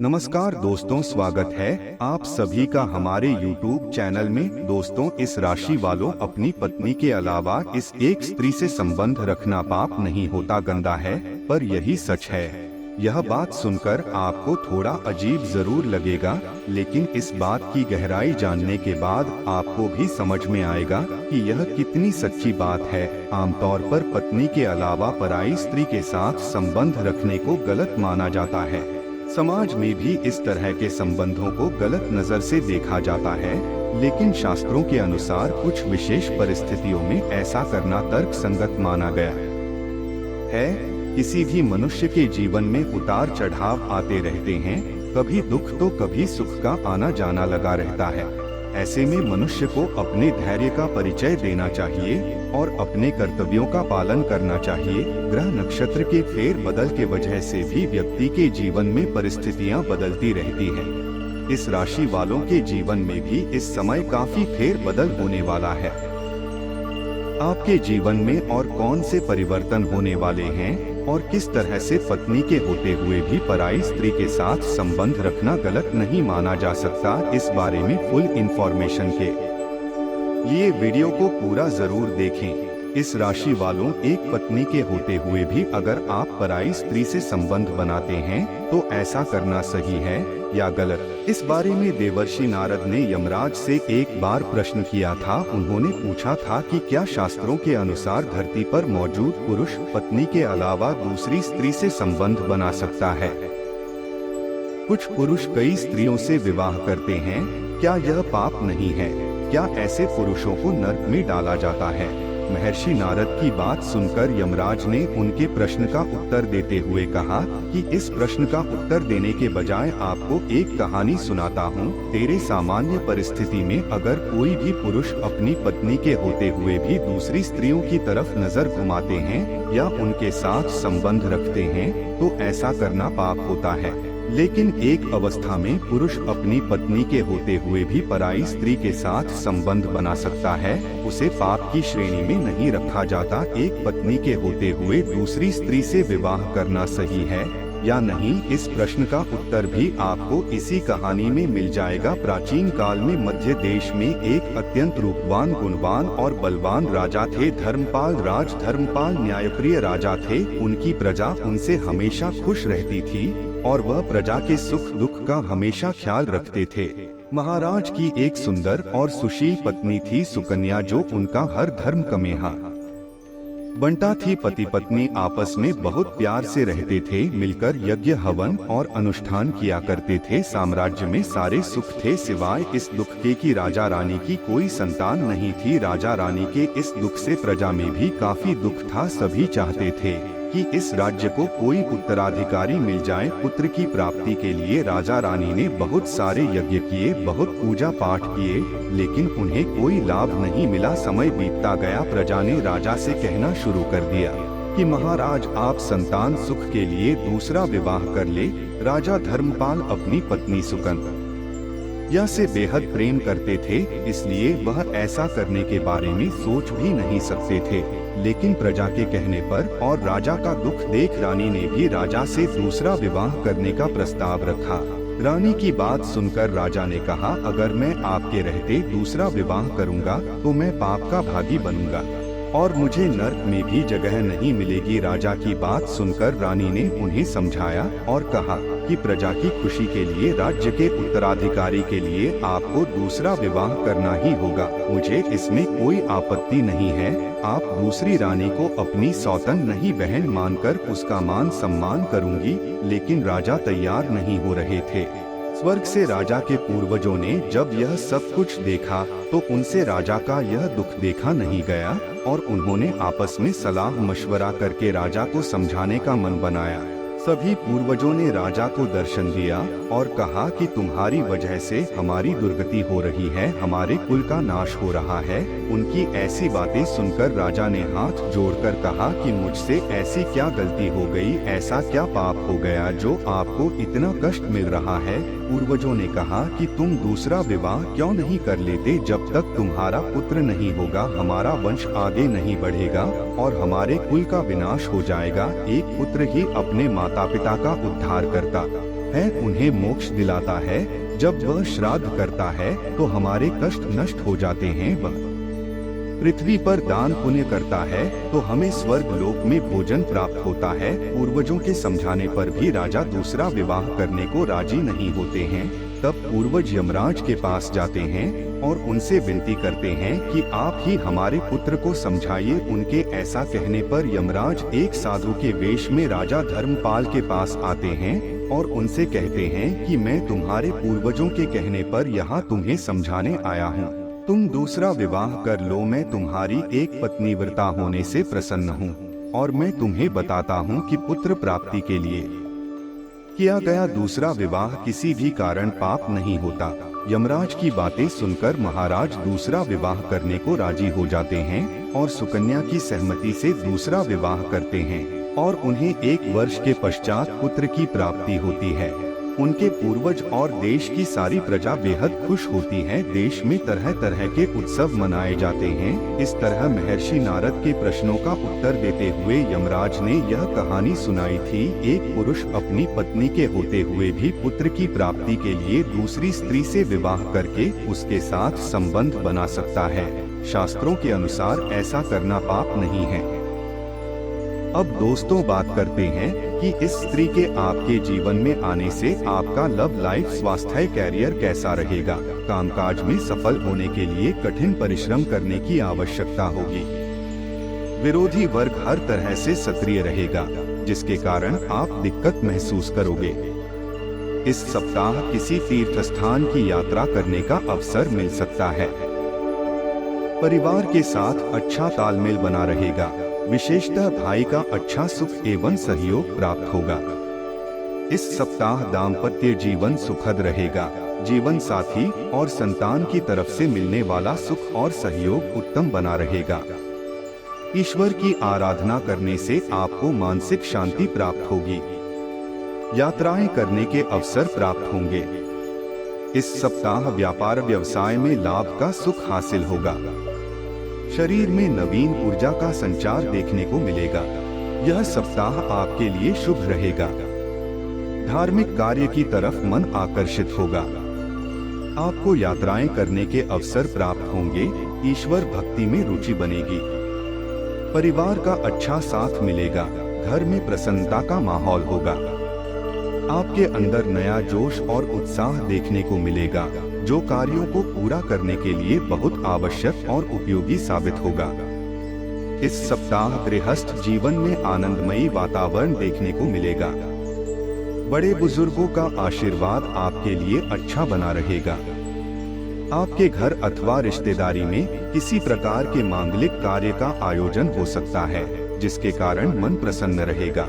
नमस्कार दोस्तों, स्वागत है आप सभी का हमारे YouTube चैनल में। दोस्तों, इस राशि वालों, अपनी पत्नी के अलावा इस एक स्त्री से संबंध रखना पाप नहीं होता, गंदा है, पर यही सच है। यह बात सुनकर आपको थोड़ा अजीब जरूर लगेगा, लेकिन इस बात की गहराई जानने के बाद आपको भी समझ में आएगा कि यह कितनी सच्ची बात है। आमतौर पर पत्नी के अलावा पराई स्त्री के साथ संबंध रखने को गलत माना जाता है। समाज में भी इस तरह के संबंधों को गलत नजर से देखा जाता है, लेकिन शास्त्रों के अनुसार कुछ विशेष परिस्थितियों में ऐसा करना तर्क संगत माना गया है। किसी भी मनुष्य के जीवन में उतार चढ़ाव आते रहते हैं, कभी दुख तो कभी सुख का आना जाना लगा रहता है। ऐसे में मनुष्य को अपने धैर्य का परिचय देना चाहिए और अपने कर्तव्यों का पालन करना चाहिए। ग्रह नक्षत्र के फेर बदल के वजह से भी व्यक्ति के जीवन में परिस्थितियां बदलती रहती हैं। इस राशि वालों के जीवन में भी इस समय काफी फेर बदल होने वाला है। आपके जीवन में और कौन से परिवर्तन होने वाले हैं और किस तरह से पत्नी के होते हुए भी पराई स्त्री के साथ संबंध रखना गलत नहीं माना जा सकता, इस बारे में फुल इंफॉर्मेशन के लिए वीडियो को पूरा जरूर देखें। इस राशि वालों, एक पत्नी के होते हुए भी अगर आप पराई स्त्री से संबंध बनाते हैं तो ऐसा करना सही है या गलत, इस बारे में देवर्षि नारद ने यमराज से एक बार प्रश्न किया था। उन्होंने पूछा था कि क्या शास्त्रों के अनुसार धरती पर मौजूद पुरुष पत्नी के अलावा दूसरी स्त्री से संबंध बना सकता है? कुछ पुरुष कई स्त्रियों से विवाह करते हैं, क्या यह पाप नहीं है? क्या ऐसे पुरुषों को नरक में डाला जाता है? महर्षि नारद की बात सुनकर यमराज ने उनके प्रश्न का उत्तर देते हुए कहा कि इस प्रश्न का उत्तर देने के बजाय आपको एक कहानी सुनाता हूँ। तेरे सामान्य परिस्थिति में अगर कोई भी पुरुष अपनी पत्नी के होते हुए भी दूसरी स्त्रियों की तरफ नजर घुमाते हैं या उनके साथ संबंध रखते हैं तो ऐसा करना पाप होता है। लेकिन एक अवस्था में पुरुष अपनी पत्नी के होते हुए भी पराई स्त्री के साथ संबंध बना सकता है, उसे पाप की श्रेणी में नहीं रखा जाता। एक पत्नी के होते हुए दूसरी स्त्री से विवाह करना सही है या नहीं, इस प्रश्न का उत्तर भी आपको इसी कहानी में मिल जाएगा। प्राचीन काल में मध्य देश में एक अत्यंत रूपवान, गुणवान और बलवान राजा थे। धर्मपाल न्यायप्रिय राजा थे। उनकी प्रजा उनसे हमेशा खुश रहती थी और वह प्रजा के सुख दुख का हमेशा ख्याल रखते थे। महाराज की एक सुंदर और सुशील पत्नी थी, सुकन्या, जो उनका हर धर्म कमेहा बंटा थी। पति पत्नी आपस में बहुत प्यार से रहते थे, मिलकर यज्ञ हवन और अनुष्ठान किया करते थे। साम्राज्य में सारे सुख थे, सिवाय इस दुख के कि राजा रानी की कोई संतान नहीं थी। राजा रानी के इस दुख से प्रजा में भी काफी दुख था। सभी चाहते थे कि इस राज्य को कोई उत्तराधिकारी मिल जाए। पुत्र की प्राप्ति के लिए राजा रानी ने बहुत सारे यज्ञ किए, बहुत पूजा पाठ किए, लेकिन उन्हें कोई लाभ नहीं मिला। समय बीतता गया, प्रजा ने राजा से कहना शुरू कर दिया कि महाराज, आप संतान सुख के लिए दूसरा विवाह कर ले। राजा धर्मपाल अपनी पत्नी सुकन्या से बेहद प्रेम करते थे, इसलिए वह ऐसा करने के बारे में सोच भी नहीं सकते थे। लेकिन प्रजा के कहने पर और राजा का दुख देख रानी ने भी राजा से दूसरा विवाह करने का प्रस्ताव रखा। रानी की बात सुनकर राजा ने कहा, अगर मैं आपके रहते दूसरा विवाह करूंगा तो मैं पाप का भागी बनूंगा और मुझे नरक में भी जगह नहीं मिलेगी। राजा की बात सुनकर रानी ने उन्हें समझाया और कहा कि प्रजा की खुशी के लिए, राज्य के उत्तराधिकारी के लिए आपको दूसरा विवाह करना ही होगा। मुझे इसमें कोई आपत्ति नहीं है। आप दूसरी रानी को अपनी सौतन नहीं बहन मानकर उसका मान सम्मान करूंगी। लेकिन राजा तैयार नहीं हो रहे थे। स्वर्ग से राजा के पूर्वजों ने जब यह सब कुछ देखा तो उनसे राजा का यह दुख देखा नहीं गया और उन्होंने आपस में सलाह मशवरा करके राजा को समझाने का मन बनाया। सभी पूर्वजों ने राजा को दर्शन दिया और कहा कि तुम्हारी वजह से हमारी दुर्गति हो रही है, हमारे कुल का नाश हो रहा है। उनकी ऐसी बातें सुनकर राजा ने हाथ जोड़कर कहा कि मुझसे ऐसी क्या गलती हो गई, ऐसा क्या पाप हो गया जो आपको इतना कष्ट मिल रहा है? पूर्वजों ने कहा कि तुम दूसरा विवाह क्यों नहीं कर लेते? जब तक तुम्हारा पुत्र नहीं होगा हमारा वंश आगे नहीं बढ़ेगा और हमारे कुल का विनाश हो जाएगा। एक पुत्र ही अपने माता पिता का उद्धार करता है उन्हें मोक्ष दिलाता है। जब वह श्राद्ध करता है तो हमारे कष्ट नष्ट हो जाते हैं। वह पृथ्वी पर दान पुण्य करता है तो हमें स्वर्ग लोक में भोजन प्राप्त होता है। पूर्वजों के समझाने पर भी राजा दूसरा विवाह करने को राजी नहीं होते हैं। तब पूर्वज यमराज के पास जाते हैं और उनसे विनती करते हैं कि आप ही हमारे पुत्र को समझाइए। उनके ऐसा कहने पर यमराज एक साधु के वेश में राजा धर्मपाल के पास आते हैं और उनसे कहते हैं कि मैं तुम्हारे पूर्वजों के कहने पर यहाँ तुम्हें समझाने आया हूँ। तुम दूसरा विवाह कर लो। मैं तुम्हारी एक पत्नी व्रता होने से प्रसन्न हूँ और मैं तुम्हें बताता हूँ कि पुत्र प्राप्ति के लिए किया गया दूसरा विवाह किसी भी कारण पाप नहीं होता। यमराज की बातें सुनकर महाराज दूसरा विवाह करने को राजी हो जाते हैं और सुकन्या की सहमति से दूसरा विवाह करते हैं और उन्हें 1 वर्ष के पश्चात पुत्र की प्राप्ति होती है। उनके पूर्वज और देश की सारी प्रजा बेहद खुश होती है। देश में तरह तरह के उत्सव मनाए जाते हैं। इस तरह महर्षि नारद के प्रश्नों का उत्तर देते हुए यमराज ने यह कहानी सुनाई थी। एक पुरुष अपनी पत्नी के होते हुए भी पुत्र की प्राप्ति के लिए दूसरी स्त्री से विवाह करके उसके साथ संबंध बना सकता है। शास्त्रों के अनुसार ऐसा करना पाप नहीं है। अब दोस्तों बात करते हैं कि इस स्त्री के आपके जीवन में आने से आपका लव लाइफ, स्वास्थ्य, कैरियर कैसा रहेगा। कामकाज में सफल होने के लिए कठिन परिश्रम करने की आवश्यकता होगी। विरोधी वर्ग हर तरह से सक्रिय रहेगा, जिसके कारण आप दिक्कत महसूस करोगे। इस सप्ताह किसी तीर्थ स्थान की यात्रा करने का अवसर मिल सकता है। परिवार के साथ अच्छा तालमेल बना रहेगा। विशेषतः भाई का अच्छा सुख एवं सहयोग प्राप्त होगा। इस सप्ताह दाम्पत्य जीवन सुखद रहेगा। जीवन साथी और संतान की तरफ से मिलने वाला सुख और सहयोग उत्तम बना रहेगा। ईश्वर की आराधना करने से आपको मानसिक शांति प्राप्त होगी। यात्राएं करने के अवसर प्राप्त होंगे। इस सप्ताह व्यापार व्यवसाय में लाभ का सुख हासिल होगा। शरीर में नवीन ऊर्जा का संचार देखने को मिलेगा। यह सप्ताह आपके लिए शुभ रहेगा। धार्मिक कार्य की तरफ मन आकर्षित होगा। आपको यात्राएं करने के अवसर प्राप्त होंगे। ईश्वर भक्ति में रुचि बनेगी। परिवार का अच्छा साथ मिलेगा। घर में प्रसन्नता का माहौल होगा। आपके अंदर नया जोश और उत्साह देखने को मिलेगा, जो कार्यों को पूरा करने के लिए बहुत आवश्यक और उपयोगी साबित होगा। इस सप्ताह गृहस्थ जीवन में आनंदमयी वातावरण देखने को मिलेगा। बड़े बुजुर्गों का आशीर्वाद आपके लिए अच्छा बना रहेगा। आपके घर अथवा रिश्तेदारी में किसी प्रकार के मांगलिक कार्य का आयोजन हो सकता है, जिसके कारण मन प्रसन्न रहेगा।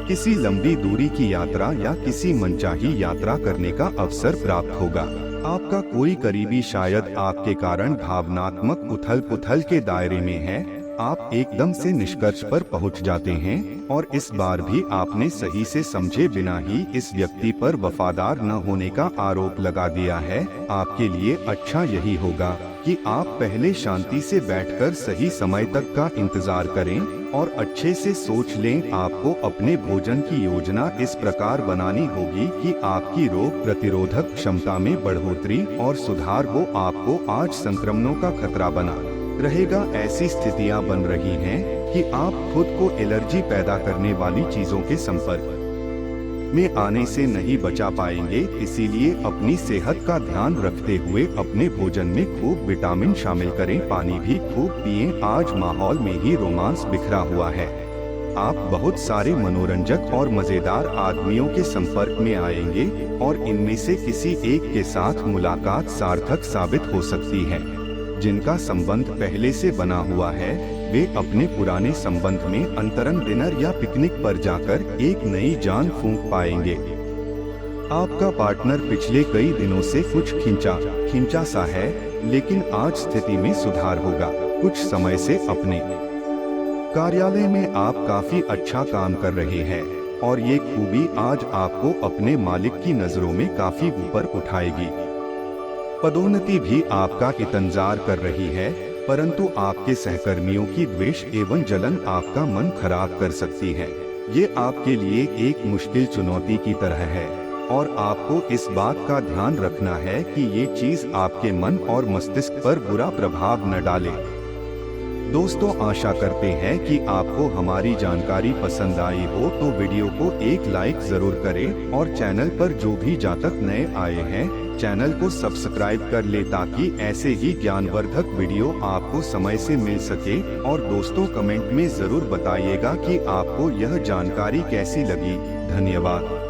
किसी लंबी दूरी की यात्रा या किसी मनचाही यात्रा करने का अवसर प्राप्त होगा। आपका कोई करीबी शायद आपके कारण भावनात्मक उथल-पुथल के दायरे में है। आप एकदम से निष्कर्ष पर पहुंच जाते हैं और इस बार भी आपने सही से समझे बिना ही इस व्यक्ति पर वफादार न होने का आरोप लगा दिया है। आपके लिए अच्छा यही होगा कि आप पहले शांति से बैठकर सही समय तक का इंतजार करें और अच्छे से सोच लें। आपको अपने भोजन की योजना इस प्रकार बनानी होगी कि आपकी रोग प्रतिरोधक क्षमता में बढ़ोतरी और सुधार हो। आपको आज संक्रमणों का खतरा बना रहेगा। ऐसी स्थितियां बन रही हैं कि आप खुद को एलर्जी पैदा करने वाली चीजों के संपर्क में आने से नहीं बचा पाएंगे। इसीलिए अपनी सेहत का ध्यान रखते हुए अपने भोजन में खूब विटामिन शामिल करें। पानी भी खूब पिएं। आज माहौल में ही रोमांस बिखरा हुआ है। आप बहुत सारे मनोरंजक और मजेदार आदमियों के संपर्क में आएंगे और इनमें से किसी एक के साथ मुलाकात सार्थक साबित हो सकती है। जिनका संबंध पहले से बना हुआ है, वे अपने पुराने संबंध में अंतरंग डिनर या पिकनिक पर जाकर एक नई जान फूंक पाएंगे। आपका पार्टनर पिछले कई दिनों से कुछ खिंचा सा है, लेकिन आज स्थिति में सुधार होगा। कुछ समय से अपने कार्यालय में आप काफी अच्छा काम कर रहे हैं और ये खूबी आज आपको अपने मालिक की नजरों में काफी ऊपर उठाएगी। पदोन्नति भी आपका इंतजार कर रही है, परंतु आपके सहकर्मियों की द्वेष एवं जलन आपका मन खराब कर सकती है। ये आपके लिए एक मुश्किल चुनौती की तरह है और आपको इस बात का ध्यान रखना है कि ये चीज आपके मन और मस्तिष्क पर बुरा प्रभाव न डाले। दोस्तों, आशा करते हैं कि आपको हमारी जानकारी पसंद आई हो तो वीडियो को एक लाइक जरूर करें और चैनल पर जो भी जातक नए आए हैं चैनल को सब्सक्राइब कर ले ताकि ऐसे ही ज्ञानवर्धक वीडियो आपको समय से मिल सके। और दोस्तों, कमेंट में जरूर बताइएगा कि आपको यह जानकारी कैसी लगी। धन्यवाद।